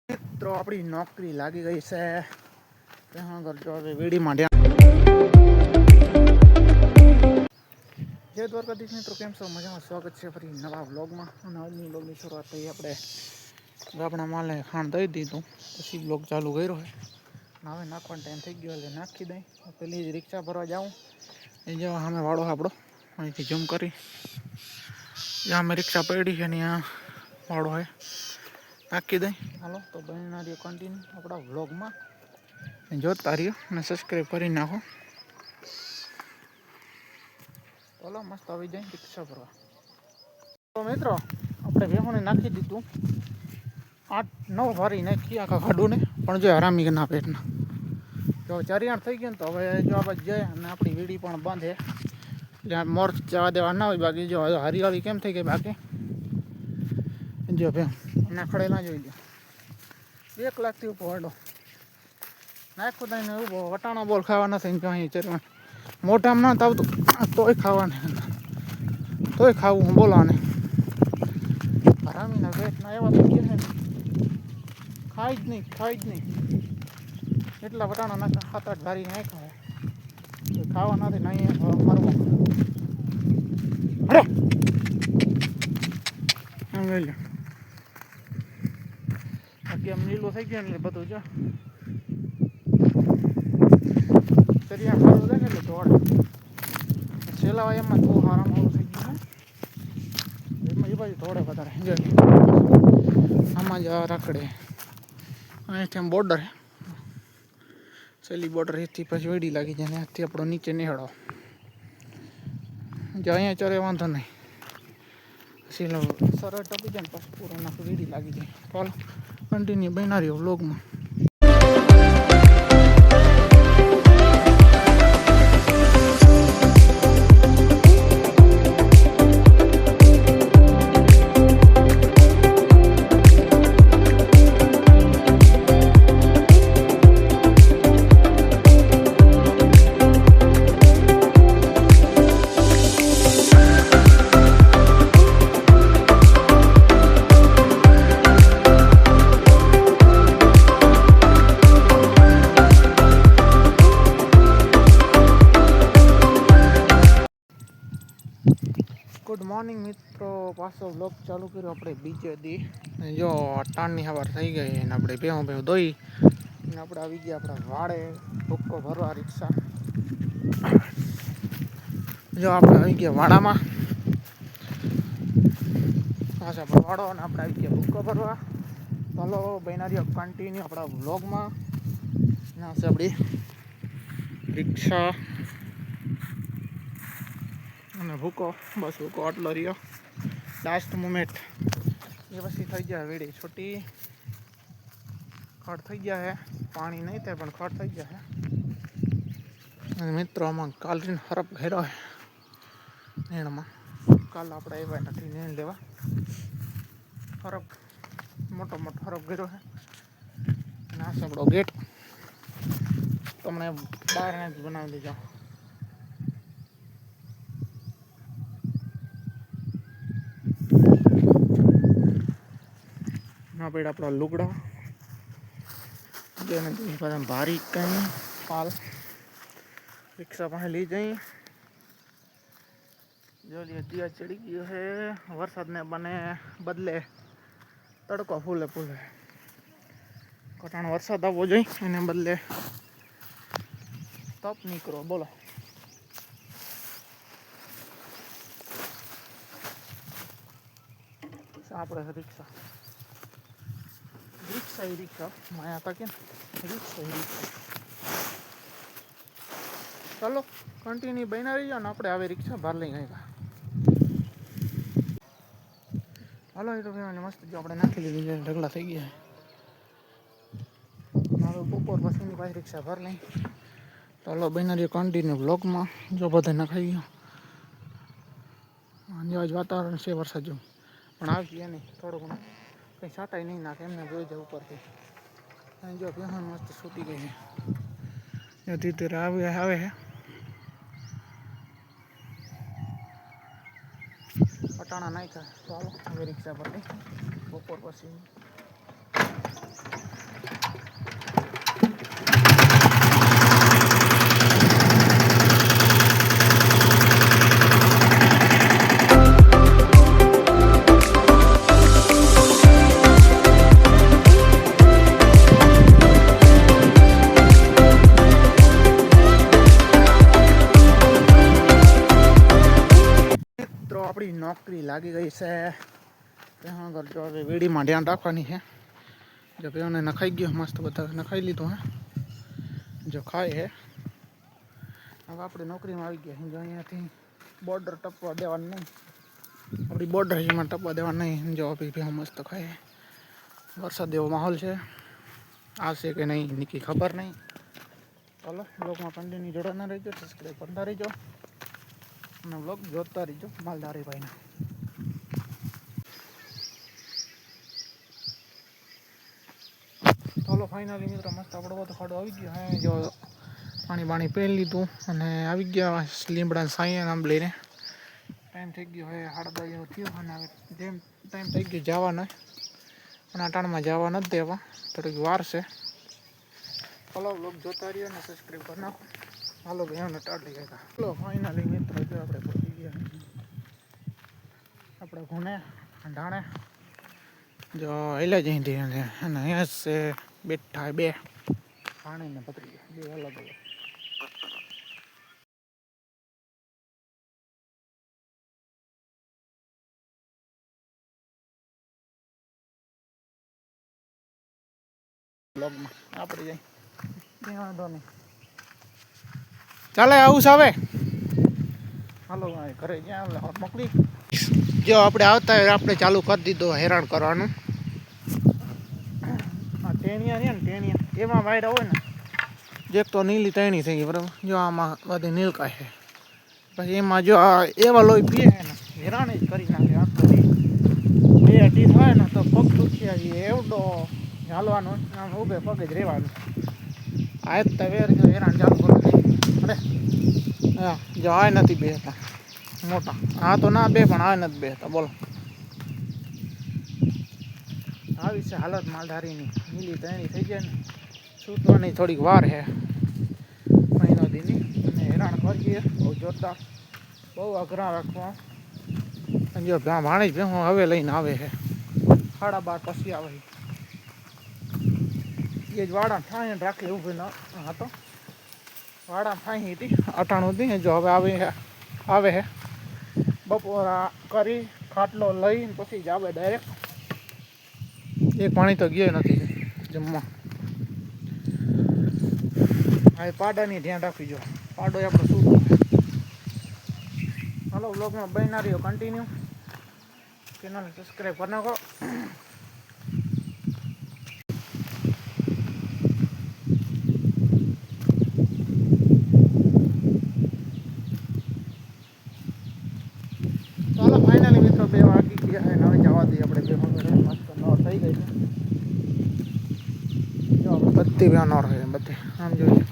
મિત્રો આપણી નોકરી લાગી ગઈ છે. ત્યાં કરજો હવે વેડીમાં જય દ્વારકાધીશ મિત્રો, કેમ છો? મજામાં. સ્વાગત છે ફરી નવા વ્લોગમાં. અને આજની વ્લોગની શરૂઆત થઈ આપણે ગાબડા માલને ખાણ દઈ દીધું, પછી વ્લોગ ચાલુ કર્યો છે. હવે નાખવાનો ટાઈમ થઈ ગયો એટલે નાખી દઈ. પેલી રિક્ષા ભરવા જાઉં એ જેવા સામે વાળો આપણો અહીંથી ઝૂમ કરી જ્યાં અમે રિક્ષા પડી છે ને ત્યાં વાળો હોય નાખી દઈ. હાલો તો બહેના રહ્યો કન્ટિન્યુ આપણા વ્લોગમાં, જોતા રહ્યો અને સબસ્ક્રાઈબ કરી નાખો. ચાલો મસ્ત આવી જાય રિક્ષા ભરવા. તો મિત્રો આપણે ભેહોને નાખી દીધું, 8-9 ભારી નાખી આખા ખાડુંને, પણ જો હરામી ના પેટના જો ચરિયાણ થઈ ગયું ને તો હવે જો આ બાજુ જાય અને આપણી વીડી પણ બાંધે એટલે મોર જવા દેવા ના હોય. બાકી જો હરિયાળી કેમ થઈ ગઈ બાકી જો ભેમ એના ખડેલા જોઈ લો 1 લાખથી ઉપર વાડો નાખું થઈને ઊભો વટાણો બોલ ખાવા નથી જો અહીં ચરવા મોઢામાં ના આવતું તોય ખાવાને તોય ખાવું બોલવાને હરામીના પેટના એવા તો કહે ને ખાઈ જ નહીં એટલા વટાણા નાખા 7-8 ભારી નાખ્યા ખાવા નથી નહીં મારવા અરે લઈ લો. બાકી આમ લીલું થઈ ગયું એટલે બધું જો ચરિયા ખાવું થાય ને એટલે દોડે. છેલ્લા એમાં બહુ હારામ ઓલું થઈ ગયું ને એમાં એ બાજુ દોડે વધારે. આમાં જ રાખડે અહીંથી આમ બોર્ડર છેલ્લી બોર્ડર એથી પછી વેડી લાગી જાય ને આથી આપણો નીચે નિહાળો જો અહીંયા ચરે વાંધો નહીં. પછી સરળ ટપી જાય ને પછી પૂરો નાખી વેડી લાગી જાય. ચાલો કન્ટિન્યુ બના રહ્યો વ્લોગમાં. ગુડ મોર્નિંગ મિત્રો, પાછો વ્લોગ ચાલુ કર્યો આપણે બીજે દી. જો ટાણની સવાર થઈ ગઈ અને આપણે ભેહું દોઈ અને આપણે આવી ગયા આપણા વાડે ભૂક્કો ભરવા રિક્ષા. જો આપણે આવી ગયા વાડામાં, પાછા આપણે વાડો અને આપણે આવી ગયા ભૂક્કો ભરવા. ચાલો બન્યા રહ્યો કન્ટિન્યુ આપણા વ્લોગમાં. ના છે આપણી રિક્ષા અને ભૂકો, બસ ભૂકો આટલો રહ્યો લાસ્ટ મોમેન્ટ. એ પછી થઈ જાય વેડી છોટી ખડ થઈ ગયા છે. પાણી નહીં થાય પણ ખડ થઈ ગયા છે. અને મિત્રો આમાં કાલરીને હરપ ઘેરો છે નેણમાં. કાલ આપણે આવ્યા નથી નેણ લેવા. હરપ મોટો હરપ ઘેરો છે. ના આપણો ગેટ તમને બહારને જ બનાવી દેજો. ના પેડ આપણા લુગડા જેને બધા ભારી કંઈ પાલ રિક્ષા પાસે લઈ જઈ. જો દિયા ચડી ગયો છે. વરસાદને બદલે તડકો ફૂલે કટાણ વરસાદ આવવો જોઈએ એને બદલે તપ નીકળો. બોલો આપણે રિક્ષા માયા હતા કે રિક્ષા. ચાલો કન્ટિન્યુ બના રહી જાઓ ને આપણે હવે રિક્ષા બહાર લઈ ગયા. હાલો એ તો મસ્ત જો આપણે નાખી લીધી છે, ઢગલા થઈ ગયા. હવે બપોર પછીની પાછી રિક્ષા ભર લઈ. ચાલો બના રહ્યો કન્ટિન્યુ બ્લોગમાં. જો બધા નખાઈ ગયો જેવા જ વાતાવરણ છે વરસાદ જેવું, પણ આવી ગયા નહીં. થોડું ઘણું કંઈ છાંટાઈ નહીં નાખે એમને જોઈ જાય ઉપરથી. અને જો બેહન મસ્ત છૂટી ગઈ છે. જો ધીરે આવે છે. પટાણા નાખ્યા. ચાલો હવે રિક્ષા પર બપોર પછી બકરી લાગી ગઈ છે ત્યાં આગળ જો હવે વેડીમાં ધ્યાન રાખવાની છે જો ભેવને નખાઈ ગયો મસ્ત બધા નખાઈ લીધું હે જો ખાય હે હવે આપણે નોકરીમાં આવી ગયા જો અહીંયાથી બોર્ડર ટપવા દેવાનું નહીં આપણી બોર્ડર એમાં ટપવા દેવાનું નહીં જો અભી ભેવ મસ્ત ખાય વરસાદ જેવો માહોલ છે આવશે કે નહીં નીકી ખબર નહીં ચાલો બ્લોગમાં કન્ટિન્યુ જોડાના રહેજો સબસ્ક્રાઈબ કરતા રહેજો અને બ્લોગ જોતા રહેજો માલધારી ભાઈના ચાલો ફાઇનલી મિત્રો મસ્ત આપણો બધો ખાડો આવી ગયો હે જો પાણી બાણી પી લીધું અને આવી ગયા લીમડા સાયા આમ લઈને ટાઈમ થઈ ગયો હવે 8:30 જેવો થયો અને હવે જેમ ટાઈમ થઈ ગયો જવાનો અને અટાણમાં જવા નથી દેવા થોડીક વાર છે ચાલો બ્લોગ જોતા રહ્યો અને સબસ્ક્રાઈબ કરી નાખો હાલો ભાઈ ટાટી ગયા ચાલો ફાઇનલી મિત્રો જો આપણે પહોંચી ગયા આપણે ઘૂણે ઢાણે જો હેલા જઈ અને અહીંયા છે બેઠા બે પાણી ને પતરી બે અલગ અલગ બ્લોગમાં આપણે જઈ વાંધો નહીં ચાલે આવું છે હવે હાલો ઘરે જ્યાં મોકલી જો આપણે આવતા હોય આપણે ચાલુ કરી દીધો હેરાન કરવાનું આ ટેણિયા છે ને ટેણિયા એમાં વાયરા હોય ને જે તો નીલી ટેણી થઈ ગઈ બરાબર જો આમાં બધી નીલકા છે પછી એમાં જો એવા લોહી પીએ ને હેરાન જ કરી નાખે આખો બે અઢી થાય ને તો પગ દુખી આવીએ એવડો હાલવાનું આમ ઊભે પગે જ રહેવાનું આ જ વેર જો હેરાન ચાલુ કરો અરે હા જો આ નથી બેસતા મોટા હા તો ના બે પણ આ નથી બેસતા બોલો આવી છે હાલત માલધારીની નીલી ત્રણી થઈ જાય ને સૂતવાની થોડીક વાર છે મહિનો દીની અને હેરાન કરીએ બહુ જોરદાર બહુ અઘરા રાખવા અને જો ભાણી જ હું હવે લઈને આવે છે 12:30 પછી આવે એ જ વાડા ફાઈને રાખી ઊભી ન હતો વાડા ફાઈ હતી 98 હતી જો હવે આવે છે બપોરા કરી ખાટલો લઈને પછી જ આવે ડાયરેક્ટ એક પાણી તો ગયો નથી જમવા હા પાડાની ધ્યાન રાખવી જો પાડો આપણે શું હાલો બ્લોગમાં બન્યા રહ્યો કન્ટિન્યુ ચેનલ સબસ્ક્રાઈબ કરી નાખો ચાલો ફાઇનલી મિત્રો 2 વાગી ગયા અને હવે જવા દઈએ આપણે 2 વાગે મસ્ત નોર થઈ ગઈ છે જો બધી બે નોર છે બધી આમ જોઈએ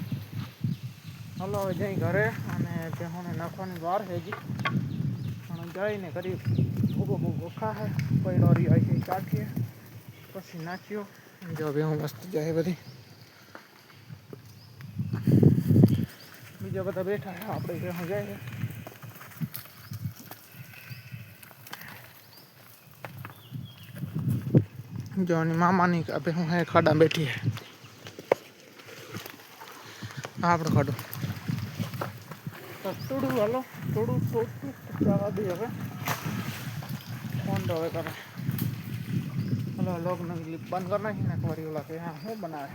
હાલો હવે જઈ ઘરે અને બેહોને નાખવાની વાર છે હજી પણ જઈને કરી ભૂગો ખા છે પડ્યો રહ્યો છે કાઢીએ પછી નાખ્યો જો બેહું મસ્ત જાય બધી બીજા બધા બેઠા છે આપણે બેહું જાય जो मामा नहीं अबे हूँ है खाड़ा बैठी है आप खाड़ो थोड़ू हलो थोड़ू जवा दी હવે फोन तो હવે કરે હલો લોગ ને બંધ કરી નાખીને એક વાર ઓલા કે હા હું બનાવે